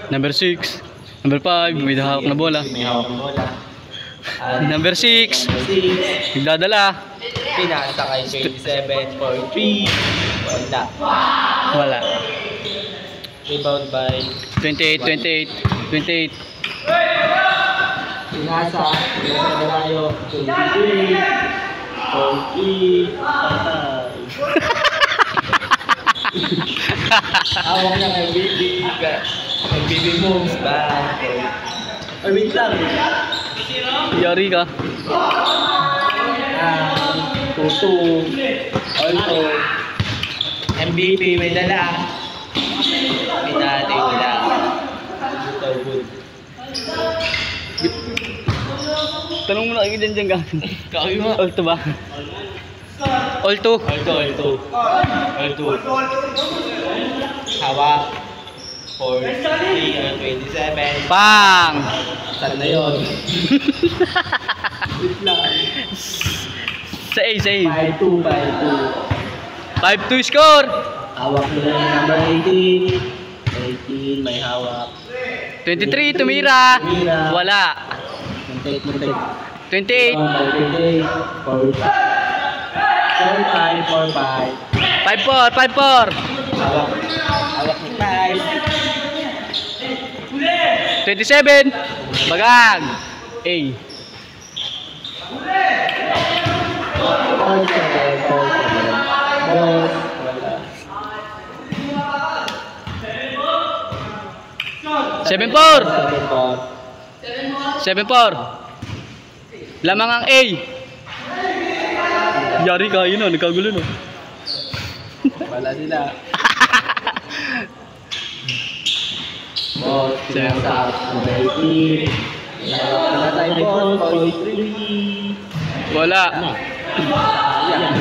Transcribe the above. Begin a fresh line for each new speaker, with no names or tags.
Number 6. Number 5, may hawak na bola.
May hawak ng bola.
Number 6,
Number 6.
nagdadala.
Pinasa kay 27 for 3. Wala.
Wala.
Rebound by
28, 28, 28.
Pinasa na tayo. 23. 43. Awak ng MVP. MVP moves back. Ay, wait lang.
Yari ka.
Tutu. Also, MVP may dala. Pinali wala. Ito good.
Tanong mo na kayo dyan gagawin.
Kaki mo.
Alto ba? Alto.
Alto. Hawak. 43 27.
Pang!
Saan na yun? Wait lang.
Sa A, sa A.
5-2.
5-2 score!
Hawak nila yung number 18. 18 may hawak.
23, tumira. Wala. 28. 5-4, 5-4.
Hawak ni 5.
27. Bagag. A. Seven four. 7-4. Lamang ang A. Yari ka, yun o, nagkagulo no.
Wala sila. Boss, sinasa number 18. Wala tayo boss, 43.
Wala.
Ayan.